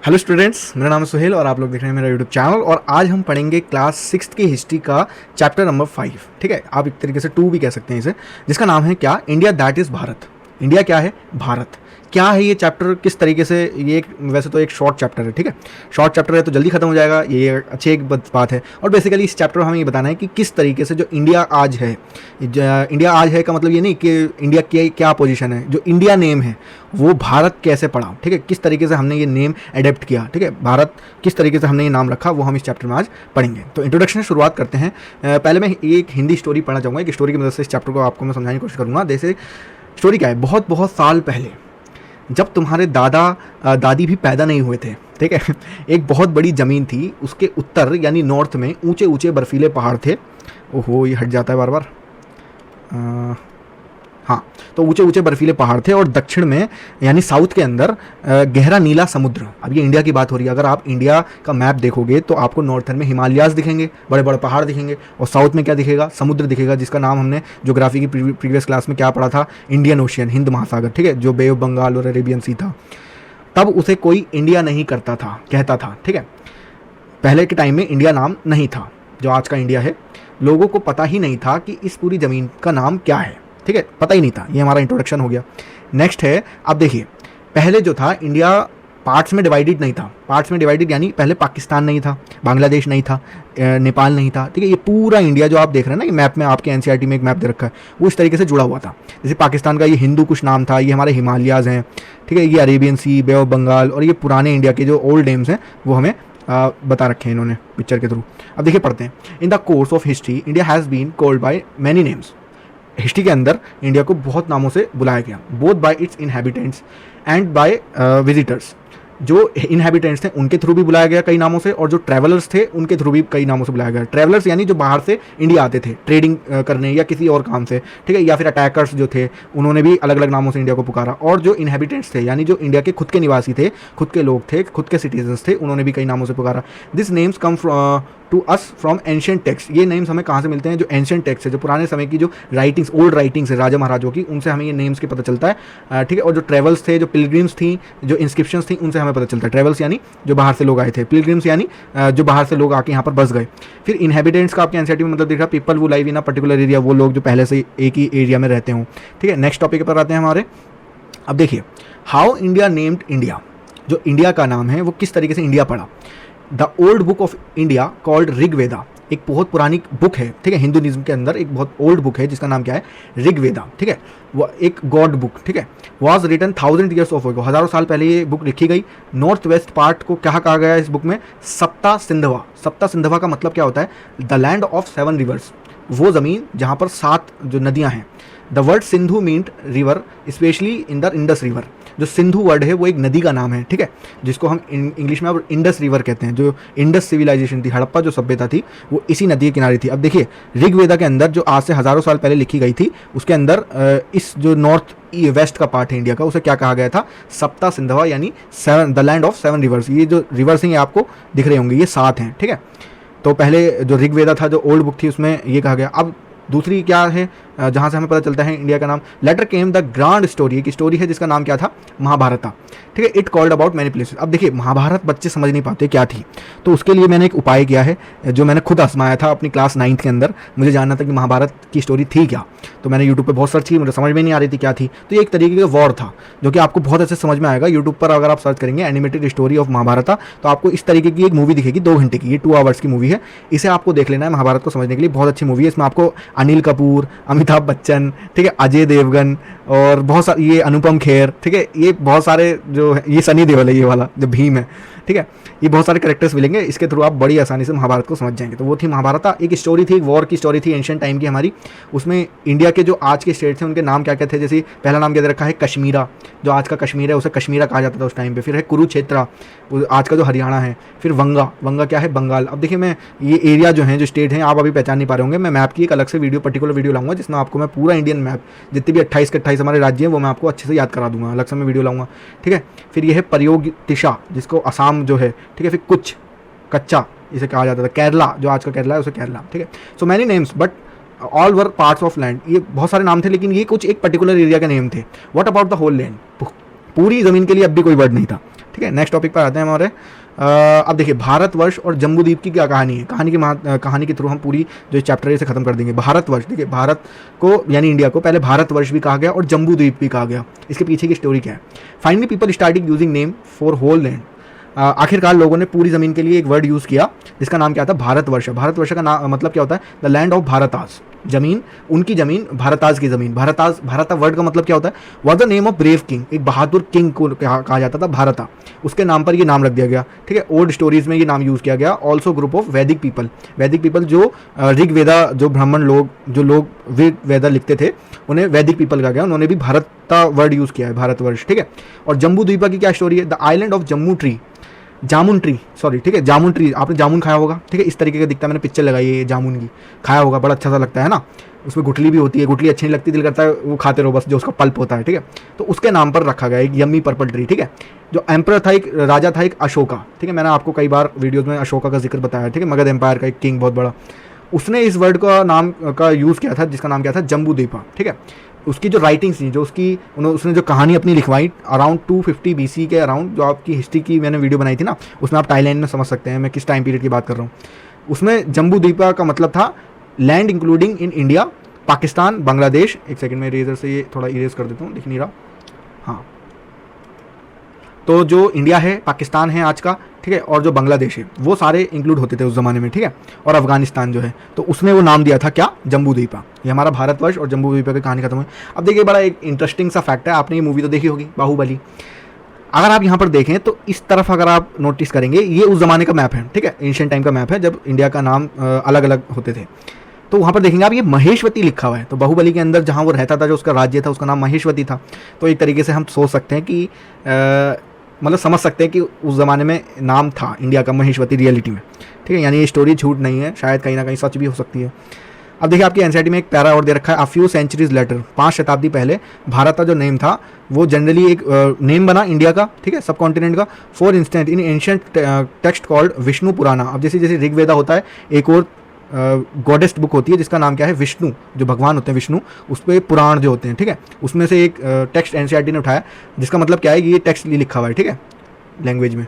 Hello students, मेरा नाम है सुहेल और आप लोग देख रहे हैं मेरा यूट्यूब चैनल। और आज हम पढ़ेंगे क्लास 6 की हिस्ट्री का चैप्टर नंबर 5। ठीक है, आप एक तरीके से 2 भी कह सकते हैं इसे, जिसका नाम है क्या, India that is Bharat. India क्या है, भारत। क्या है ये चैप्टर, किस तरीके से, ये एक वैसे तो एक शॉर्ट चैप्टर है। ठीक है, शॉर्ट चैप्टर है तो जल्दी खत्म हो जाएगा, ये अच्छी एक बात है। और बेसिकली इस चैप्टर में हमें ये बताना है कि किस तरीके से जो इंडिया आज है, इंडिया आज है का मतलब ये नहीं कि इंडिया की क्या पोजीशन है, जो इंडिया नेम है वो भारत कैसे पड़ा। ठीक है, किस तरीके से हमने ये नेम अडेप्ट किया। ठीक है, भारत किस तरीके से हमने ये नाम रखा वो हम इस चैप्टर में आज पढ़ेंगे। तो इंट्रोडक्शन से शुरुआत करते हैं। पहले मैं एक हिंदी स्टोरी पढ़ना चाहूँगा, एक स्टोरी की मदद से इस चैप्टर को आपको मैं समझाने की कोशिश करूँगा। जैसे स्टोरी क्या है, बहुत बहुत साल पहले जब तुम्हारे दादा दादी भी पैदा नहीं हुए थे, ठीक है, एक बहुत बड़ी ज़मीन थी, उसके उत्तर यानी नॉर्थ में ऊंचे ऊंचे बर्फीले पहाड़ थे। ओहो, ये हट जाता है बार बार। हाँ, तो ऊंचे ऊंचे बर्फीले पहाड़ थे और दक्षिण में यानी साउथ के अंदर गहरा नीला समुद्र। अब ये इंडिया की बात हो रही है। अगर आप इंडिया का मैप देखोगे तो आपको नॉर्थन में हिमालयाज दिखेंगे, बड़े बड़े पहाड़ दिखेंगे, और साउथ में क्या दिखेगा, समुद्र दिखेगा, जिसका नाम हमने ज्योग्राफी की प्रीवियस क्लास में क्या पढ़ा था, इंडियन ओशियन, हिंद महासागर। ठीक है, जो बे ऑफ बंगाल और अरेबियन सी था। तब उसे कोई इंडिया नहीं करता था, कहता था। ठीक है, पहले के टाइम में इंडिया नाम नहीं था जो आज का इंडिया है। लोगों को पता ही नहीं था कि इस पूरी ज़मीन का नाम क्या है। ठीक है, पता ही नहीं था। ये हमारा इंट्रोडक्शन हो गया। नेक्स्ट है, अब देखिए, पहले जो था इंडिया पार्ट्स में डिवाइडेड नहीं था। पार्ट्स में डिवाइडेड यानी पहले पाकिस्तान नहीं था, बांग्लादेश नहीं था, नेपाल नहीं था। ठीक है, ये पूरा इंडिया जो आप देख रहे हैं ना, ये मैप में आपके एनसीईआरटी में एक मैप दे रखा है, वो इस तरीके से जुड़ा हुआ था। जैसे पाकिस्तान का ये हिंदू कुछ नाम था, ये हमारे हिमालयाज हैं। ठीक है, ये Arabian Sea, Bay of Bengal, और ये पुराने इंडिया के जो ओल्ड नेम्स हैं वो हमें बता रखे हैं इन्होंने पिक्चर के थ्रू। अब देखिए पढ़ते हैं। In the course of history India has been called by many names. History के अंदर इंडिया को बहुत नामों से बुलाया गया, both by its inhabitants and by visitors. जो इनहैबिटेंट्स थे उनके थ्रू भी बुलाया गया कई नामों से, और जो ट्रैवलर्स थे उनके थ्रू भी कई नामों से बुलाया गया। ट्रैवलर्स यानी जो बाहर से इंडिया आते थे ट्रेडिंग करने या किसी और काम से, ठीक है, या फिर अटैकर्स जो थे उन्होंने भी अलग अलग नामों से इंडिया को पुकारा। और जो इनहैबिटेंट्स थे यानी जो इंडिया के खुद के निवासी थे, खुद के लोग थे, खुद के सिटीजन्स थे, उन्होंने भी कई नामों से पुकारा। This names come to us from ancient text. ये नेम्स हमें कहाँ से मिलते हैं, जो एंशिएंट टेक्स्ट है, जो पुराने समय की जो राइटिंग्स, ओल्ड राइटिंग्स है राजा महाराजों की, उनसे हमें ये नेम्स के पता चलता है। ठीक है, और जो ट्रेवल्स थे, जो पिलग्रिम्स थी, जो इंस्क्रिप्शंस थी, उनसे हमें पता चलता है। ट्रेवल्स यानी जो बाहर से लोग आए थे, पिलग्रिम्स यानी जो बाहर से लोग आके यहाँ पर बस गए। फिर इनहैबिटेंट्स का आपके एनसीईआरटी में मतलब दिख रहा है, पीपल वो live in a particular area, वो लोग जो पहले से एक ही एरिया में रहते हों। ठीक है, नेक्स्ट टॉपिक पर आते हैं हमारे। अब देखिए, हाउ इंडिया नेम्ड इंडिया। जो इंडिया का नाम है वो किस तरीके से इंडिया पड़ा। The old book of India called Rigveda, एक बहुत पुरानी बुक है। ठीक है, हिंदुइज्म के अंदर एक बहुत ओल्ड बुक है जिसका नाम क्या है, ऋग्वेदा। ठीक है, वो एक गॉड बुक। ठीक है, वॉज रिटन 1000 years ऑफ, हज़ारों साल पहले ये बुक लिखी गई। नॉर्थ वेस्ट पार्ट को क्या कहा गया है इस बुक में, सप्ता सिंधवा। सप्ता सिंधवा का मतलब क्या होता है, द लैंड ऑफ 7 rivers, वो ज़मीन जहाँ पर 7 जो नदियाँ हैं। The word Sindhu meant river, specially in the Indus river. जो सिंधु वर्ड है वो एक नदी का नाम है। ठीक है, जिसको हम इंग्लिश में अब इंडस रिवर कहते हैं। जो इंडस सिविलाइजेशन थी, हड़प्पा जो सभ्यता थी, वो इसी नदी के किनारे थी। अब देखिए, ऋग्वेदा के अंदर जो आज से हज़ारों साल पहले लिखी गई थी, उसके अंदर इस जो नॉर्थ वेस्ट का पार्ट है इंडिया का, उसे क्या कहा गया था, सप्ता सिंधवा, यानी द लैंड ऑफ 7 rivers। ये जो रिवर्स हैं ये आपको दिख रहे होंगे, ये 7 हैं। ठीक है, तो पहले जो ऋग्वेदा था, जो ओल्ड बुक थी, उसमें ये कहा गया। अब दूसरी क्या है, जहाँ से हमें पता चलता है इंडिया का नाम, later came the grand story, एक स्टोरी है जिसका नाम क्या था, महाभारत। ठीक है, it called about many places. अब देखिए, महाभारत बच्चे समझ नहीं पाते क्या थी, तो उसके लिए मैंने एक उपाय किया है जो मैंने खुद आजमाया था अपनी क्लास 9th के अंदर। मुझे जानना था कि महाभारत की स्टोरी थी क्या, तो मैंने यूट्यूब पे बहुत सर्च की, मुझे समझ में नहीं आ रही थी क्या थी। तो ये एक तरीके का वॉर था जो कि आपको बहुत अच्छे समझ में आएगा। यूट्यूब पर अगर आप सर्च करेंगे एनिमेटेड स्टोरी ऑफ महाभारत, तो आपको इस तरीके की एक मूवी दिखेगी, 2 घंटे की, ये 2 hours की मूवी है। इसे आपको देख लेना है महाभारत को समझने के लिए, बहुत अच्छी मूवी है। इसमें आपको अनिल कपूर, अमिताभ बच्चन, ठीक है, अजय देवगन और बहुत सारे, ये अनुपम खेर, ठीक है, ये बहुत सारे जो है, ये सनी देओल है, ये वाला जो भीम है। ठीक है, ये बहुत सारे कैरेक्टर्स मिलेंगे, इसके थ्रू आप बड़ी आसानी से महाभारत को समझ जाएंगे। तो वो थी महाभारत, एक स्टोरी थी, एक वॉर की स्टोरी थी एंशिएंट टाइम की हमारी। उसमें इंडिया के जो आज के स्टेट्स हैं उनके नाम क्या क्या थे। जैसे पहला नाम क्या दे रखा है, कश्मीरा, जो आज का कश्मीर है उसे कश्मीरा कहा जाता था उस टाइम पे। फिर है कुरुक्षेत्रा, आज का जो हरियाणा है। फिर वंगा, वंगा क्या है, बंगाल। अब देखिए, मैं ये एरिया जो है, जो स्टेट हैं, आप अभी पहचान नहीं पा रहे होंगे। मैं मैप की एक अलग से वीडियो, पर्टिकुलर वीडियो लाऊंगा जिसमें आपको मैं पूरा इंडियन मैप, जितने भी 28 के 28 हमारे राज्य हैं, वो मैं आपको अच्छे से याद करा दूंगा, अलग से मैं वीडियो लाऊंगा। ठीक है, फिर ये है प्रयोगतिशा, जिसको असम जो है, ठीक है, फिर कुछ कच्चा इसे कहा जाता था, केरला, जो आज का केरला है उसे केरला। ठीक है, so many names but all were parts of land. ये बहुत सारे नाम थे, लेकिन ये कुछ एक पर्टिकुलर एरिया के नेम थे। What about the whole land, पूरी ज़मीन के लिए अब भी कोई वर्ड नहीं था। ठीक है, नेक्स्ट टॉपिक पर आते हैं हमारे। अब देखिए भारतवर्ष और जम्बूद्वीप की क्या कहानी है। कहानी के थ्रू हम पूरी जो चैप्टर है इसे खत्म कर देंगे। भारतवर्ष, देखिए भारत को यानी इंडिया को पहले भारतवर्ष भी कहा गया और जम्बूद्वीप भी कहा गया। इसके पीछे की स्टोरी क्या है। Finally people starting using name for whole land. आखिरकार लोगों ने पूरी ज़मीन के लिए एक वर्ड यूज़ किया जिसका नाम क्या था, भारतवर्ष। भारतवर्ष का नाम मतलब क्या होता है, द लैंड ऑफ भारताज। जमीन, उनकी जमीन, भारताज की जमीन। भारताज, भारता वर्ड का मतलब क्या होता है, was the name of brave king. एक बहादुर किंग को कहा जाता था भारता, उसके नाम पर ये नाम रख दिया गया। ठीक है, ओल्ड स्टोरीज में ये नाम यूज़ किया गया। ऑल्सो ग्रुप ऑफ वैदिक पीपल। वैदिक पीपल जो ऋग्वेदा, जो ब्राह्मण लोग, जो लोग ऋग्वेदा लिखते थे, उन्हें वैदिक पीपल कहा गया। उन्होंने भी भारता वर्ड यूज़ किया है, भारतवर्ष। ठीक है, और जम्बू द्वीपा की क्या स्टोरी है, the island of Jammu tree, jamun tree, sorry, ठीक है, जामुन ट्री। आपने जामुन खाया होगा, ठीक है, इस तरीके का दिखता है, मैंने पिक्चर लगाई है जामुन की, खाया होगा, बड़ा अच्छा सा लगता है ना। उसमें गुठली भी होती है, गुठली अच्छी नहीं लगती, दिल करता है वो खाते रहो बस, जो उसका पल्प होता है। ठीक है, तो उसके नाम पर रखा गया एक यम्मी पर्पल ट्री। ठीक है, जो एम्पर था, एक राजा था, एक अशोका। ठीक है, मैंने आपको कई बार वीडियोज़ में अशोका का जिक्र बताया। ठीक है, मगध एम्पायर का एक किंग बहुत बड़ा, उसने इस वर्ड का नाम का यूज़ किया था जिसका नाम क्या था, जम्बू द्वीपा। ठीक है, उसकी जो राइटिंग्स थी, जो उसने जो कहानी अपनी लिखवाई अराउंड 250 BC के अराउंड, जो आपकी हिस्ट्री की मैंने वीडियो बनाई थी ना, उसमें आप टाइमलाइन में समझ सकते हैं मैं किस टाइम पीरियड की बात कर रहा हूँ। उसमें जम्बू द्वीपा का मतलब था land including in India, Pakistan, Bangladesh. एक सेकंड में इरेजर से ये थोड़ा इरेज कर देता हूँ, दिख नहीं रहा। हाँ, तो जो इंडिया है, पाकिस्तान है आज का, ठीक है, और जो बांग्लादेश है, वो सारे इंक्लूड होते थे उस ज़माने में। ठीक है, और अफगानिस्तान जो है, तो उसने वो नाम दिया था क्या, जम्बू द्वीपा। ये हमारा भारतवर्ष और जम्बू द्वीपा की कहानी खत्म हुई। अब देखिए बड़ा एक इंटरेस्टिंग सा फैक्ट है, आपने ये मूवी तो देखी होगी, बाहुबली। अगर आप यहाँ पर देखें तो इस तरफ अगर आप नोटिस करेंगे, ये उस ज़माने का मैप है। ठीक है, एंशिएंट टाइम का मैप है जब इंडिया का नाम अलग अलग होते थे। तो वहाँ पर देखेंगे आप, ये महेश्वती लिखा हुआ है। तो बाहुबली के अंदर जहाँ वो रहता था, जो उसका राज्य था, उसका नाम महेश्वती था। तो एक तरीके से हम सोच सकते हैं कि मतलब समझ सकते हैं कि उस ज़माने में नाम था इंडिया का महेश्वती रियलिटी में। ठीक है, यानी ये स्टोरी झूठ नहीं है, शायद कहीं ना कहीं सच भी हो सकती है। अब देखिए आपकी एनसीईआरटी में एक पैरा और दे रखा है, अ फ्यू सेंचुरीज लेटर, 5 शताब्दी पहले भारत का जो नेम था वो जनरली एक नेम बना इंडिया का, ठीक है, सब कॉन्टिनेंट का। For instant in ancient text called Vishnu पुराना। अब जैसे जैसे ऋग्वेदा होता है, एक और गॉडेस्ट बुक होती है जिसका नाम क्या है, विष्णु, जो भगवान होते हैं विष्णु, उस पर पुराण जो होते हैं। ठीक है, उसमें से एक टेक्स्ट एनसीईआरटी ने उठाया जिसका मतलब क्या है, ये टेक्स्ट लिखा हुआ है, ठीक है, लैंग्वेज में।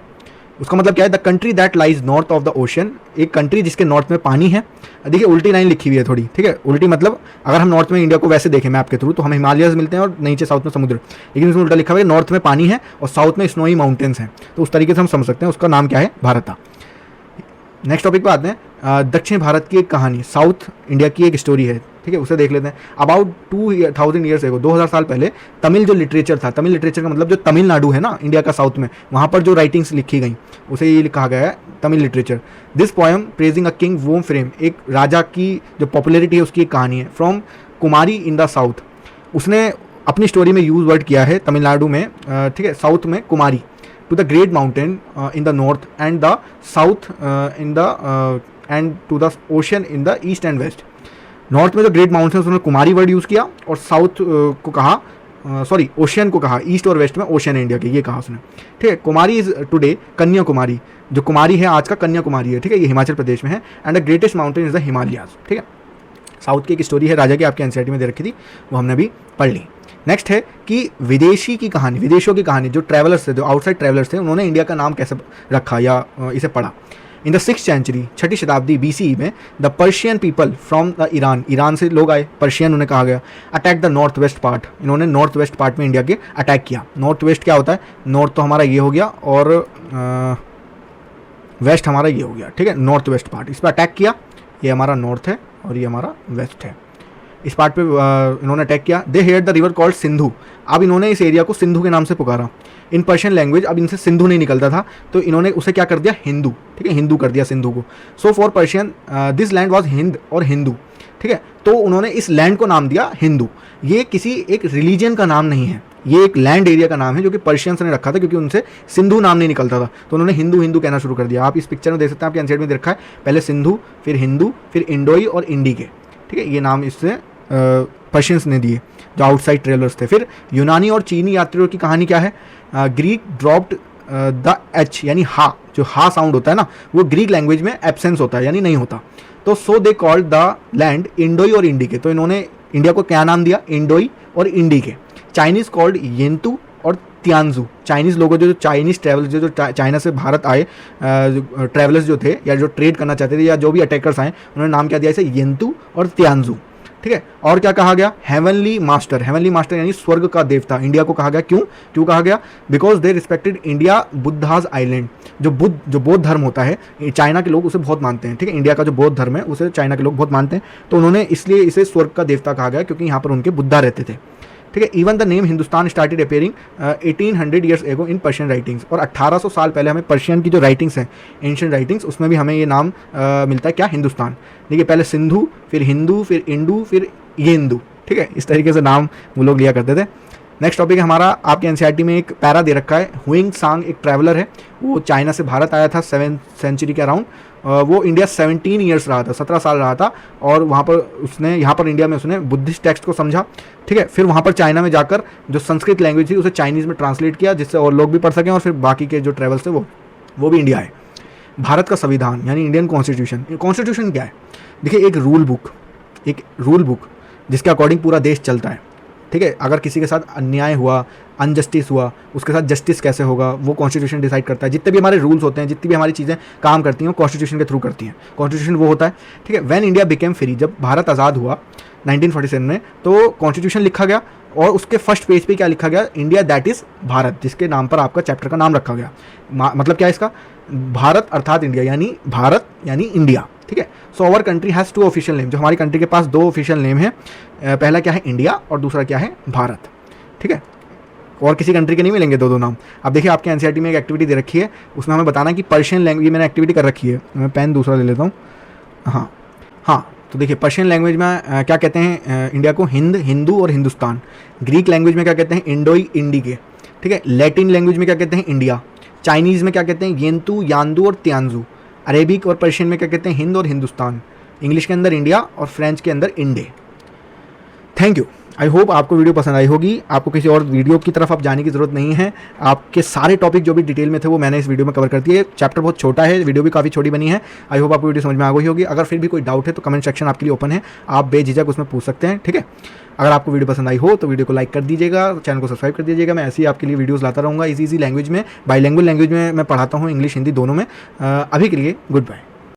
उसका मतलब क्या है, the country that lies north of the ocean, एक कंट्री जिसके नॉर्थ में पानी है। देखिए उल्टी लाइन लिखी हुई है थोड़ी, ठीक है, उल्टी मतलब अगर हम नॉर्थ में इंडिया को वैसे देखें मैप के थ्रू तो हमें हिमालयस मिलते हैं और नीचे साउथ में समुद्र, लेकिन इसमें उल्टा लिखा हुआ है, नॉर्थ में पानी है और साउथ में स्नोई माउंटेन्स हैं। तो उस तरीके से हम समझ सकते हैं उसका नाम क्या है, भारत। नेक्स्ट टॉपिक पे आते हैं, दक्षिण भारत की एक कहानी, साउथ इंडिया की एक स्टोरी है। ठीक है, उसे देख लेते हैं। अबाउट 2000 ईयर्स एगो, 2000 साल पहले तमिल जो लिटरेचर था, तमिल लिटरेचर का मतलब जो तमिलनाडु है ना इंडिया का साउथ में, वहाँ पर जो राइटिंग्स लिखी गई उसे ये कहा गया है Tamil literature. This poem praising a king whom frame, एक राजा की जो पॉपुलैरिटी है उसकी एक कहानी है। From Kumari in the south, उसने अपनी स्टोरी में यूज वर्ड किया है तमिलनाडु में, ठीक है, साउथ में कुमारी, to the great mountain in the north and the south in the and to the ocean in the east and west। North में जो ग्रेट माउंटेन उन्होंने कुमारी वर्ड यूज़ किया और साउथ को कहा, सॉरी ओशियन को कहा, ईस्ट और वेस्ट में ओशियन इंडिया के, ये कहा उसने। ठीक है, कुमारी इज टुडे कन्याकुमारी, जो कुमारी है आज का कन्याकुमारी है। ठीक है, ये हिमाचल प्रदेश में है। And the greatest mountain is the Himalayas. ठीक है, साउथ की एक स्टोरी है राजा की, आपके एनसीईआरटी में दे रखी थी, वो हमने अभी पढ़ ली। नेक्स्ट है कि विदेशी की कहानी, विदेशों की कहानी, जो ट्रैवलर्स थे, जो आउटसाइड ट्रैवलर्स थे, उन्होंने इंडिया का नाम कैसे रखा या इसे पढ़ा। इन द 6th सेंचुरी, 6ठी शताब्दी BCE में, the Persian people from the Iran, Iran से लोग आए, पर्शियन उन्हें कहा गया। Attack the north west part, इन्होंने नॉर्थ वेस्ट पार्ट में इंडिया के अटैक किया। नॉर्थ वेस्ट क्या होता है, नॉर्थ तो हमारा ये हो गया और वेस्ट हमारा ये हो गया। ठीक है, नॉर्थ वेस्ट पार्ट, इस पर अटैक किया। ये हमारा नॉर्थ है और ये हमारा वेस्ट है। इस पार्ट पे इन्होंने अटैक किया। They here the river called Sindhu, अब इन्होंने इस एरिया को सिंधु के नाम से पुकारा। इन पर्शियन लैंग्वेज, अब इनसे सिंधु नहीं निकलता था तो इन्होंने उसे क्या कर दिया, हिंदू। ठीक है, हिंदू कर दिया सिंधु को। So for Persian this land was Hind और हिंदू। ठीक है, तो उन्होंने इस लैंड को नाम दिया हिंदू। ये किसी एक रिलीजन का नाम नहीं है, ये एक लैंड एरिया का नाम है जो कि पर्शियंस ने रखा था, क्योंकि उनसे सिंधु नाम नहीं निकलता था तो उन्होंने हिंदू हिंदू कहना शुरू कर दिया। आप इस पिक्चर में देख सकते हैं, आपके एनसीईआरटी में दे रखा है, पहले सिंधु, फिर हिंदू, फिर इंडोई और इंडी के। ठीक है, ये नाम इससे पर्शियंस ने दिए जो आउटसाइड ट्रेवलर्स थे। फिर यूनानी और चीनी यात्रियों की कहानी क्या है, ग्रीक ड्रॉप्ड द एच, यानी हा, जो हा साउंड होता है ना, वो ग्रीक लैंग्वेज में एब्सेंस होता है, यानी नहीं होता। तो सो दे कॉल्ड द लैंड इंडोई और इंडी के, तो इन्होंने इंडिया को क्या नाम दिया, इंडोई और इंडी के। चाइनीज कॉल्ड येंतु और तियानजू, चाइनीज़ लोगों जो चाइनीज़ ट्रैवलर्स जो चाइना से भारत आए ट्रैवलर्स जो थे या जो ट्रेड करना चाहते थे या जो भी अटैकर्स आए, उन्होंने नाम क्या दिया इसे, येंतू और तियानजू। ठीक है, और क्या कहा गया, हेवनली मास्टर, हेवनली मास्टर यानी स्वर्ग का देवता इंडिया को कहा गया। क्यों कहा गया, because they respected India Buddha's island. जो बौद्ध धर्म होता है, चाइना के लोग उसे बहुत मानते हैं। ठीक है, इंडिया का जो बौद्ध धर्म है उसे चाइना के लोग बहुत मानते हैं, तो उन्होंने इसलिए इसे स्वर्ग का देवता कहा गया क्योंकि यहाँ पर उनके बुद्धा रहते थे। ठीक है, even the name Hindustan started appearing 1800 years ago in Persian writings, और 1800 साल पहले हमें पर्शियन की जो राइटिंग्स हैं, एंशियंट राइटिंग्स, उसमें भी हमें ये नाम मिलता है क्या, हिंदुस्तान। देखिए, पहले सिंधु, फिर हिंदू, फिर इंडू, फिर येंदू। ठीक है, इस तरीके से नाम वो लोग लिया करते थे। नेक्स्ट टॉपिक है हमारा, आपके एनसीईआरटी में एक पैरा दे रखा है, हुइंग सांग एक ट्रैवलर है, वो चाइना से भारत आया था 7th सेंचुरी के अराउंड। वो इंडिया 17 ईयर्स रहा था, 17 साल रहा था, और वहाँ पर उसने, यहाँ पर इंडिया में उसने बुद्धिस्ट टेक्स्ट को समझा। ठीक है, फिर वहाँ पर चाइना में जाकर जो संस्कृत लैंग्वेज थी उसे चाइनीज़ में ट्रांसलेट किया, जिससे और लोग भी पढ़ सकें, और फिर बाकी के जो ट्रैवल्स थे वो भी इंडिया आए। भारत का संविधान यानी इंडियन कॉन्स्टिट्यूशन क्या है, देखिए एक रूल बुक जिसके अकॉर्डिंग पूरा देश चलता है। ठीक है, अगर किसी के साथ अन्याय हुआ, अनजस्टिस हुआ, उसके साथ जस्टिस कैसे होगा, वो कॉन्स्टिट्यूशन डिसाइड करता है। जितने भी हमारे रूल्स होते हैं, जितनी भी हमारी चीज़ें काम करती हैं, वो कॉन्स्टिट्यूशन के थ्रू करती हैं। कॉन्स्टिट्यूशन वो होता है। ठीक है, व्हेन इंडिया बिकेम फ्री, जब भारत आज़ाद हुआ 1947 में, तो कॉन्स्टिट्यूशन लिखा गया, और उसके फर्स्ट पेज पे क्या लिखा गया, इंडिया दैट इज़ भारत, जिसके नाम पर आपका चैप्टर का नाम रखा गया। मतलब क्या है इसका, भारत अर्थात इंडिया, यानी भारत यानी इंडिया। ठीक है, so our country has 2 official name, जो हमारी कंट्री के पास 2 ऑफिशियल नेम है, पहला क्या है इंडिया और दूसरा क्या है भारत। ठीक है, और किसी कंट्री के नहीं मिलेंगे 2 नाम। अब देखिए, आपके एनसीईआरटी में एक एक्टिविटी दे रखी है, उसमें हमें बताना कि पर्शियन लैंग्वेज, मैंने एक्टिविटी कर रखी है, मैं पेन दूसरा ले लेता हूँ। हाँ, तो देखिए पर्शियन लैंग्वेज में क्या कहते हैं इंडिया को, हिंदू और हिंदुस्तान। ग्रीक लैंग्वेज में क्या कहते हैं, इंडोई इंडिके। ठीक है, लैटिन लैंग्वेज में क्या कहते हैं, इंडिया। चाइनीज़ में क्या कहते हैं, येंतू, यांदू और तियानजू। अरेबिक और पर्शियन में क्या कहते हैं, हिंद और हिंदुस्तान। इंग्लिश के अंदर इंडिया और फ्रेंच के अंदर इंडे। थैंक यू, आई होप आपको वीडियो पसंद आई होगी। आपको किसी और वीडियो की तरफ आप जाने की ज़रूरत नहीं है, आपके सारे टॉपिक जो भी डिटेल में थे वो मैंने इस वीडियो में कवर कर दिए। चैप्टर बहुत छोटा है, वीडियो भी काफ़ी छोटी बनी है। आई होप आपको वीडियो समझ में आ गई होगी। अगर फिर भी कोई डाउट है तो कमेंट सेक्शन आपके लिए ओपन है, आप बेझिझक उसमें पूछ सकते हैं। ठीक है, अगर आपको वीडियो पसंद आई हो तो वीडियो को लाइक कर दीजिएगा, चैनल को सब्सक्राइब कर दीजिएगा। मैं ऐसे ही आपके लिए वीडियोस लाता रहूँगा, इजी लैंग्वेज में, बाईलैंग्वेज लैंग्वेज में मैं पढ़ाता हूँ, इंग्लिश हिंदी दोनों में। अभी के लिए गुड बाय।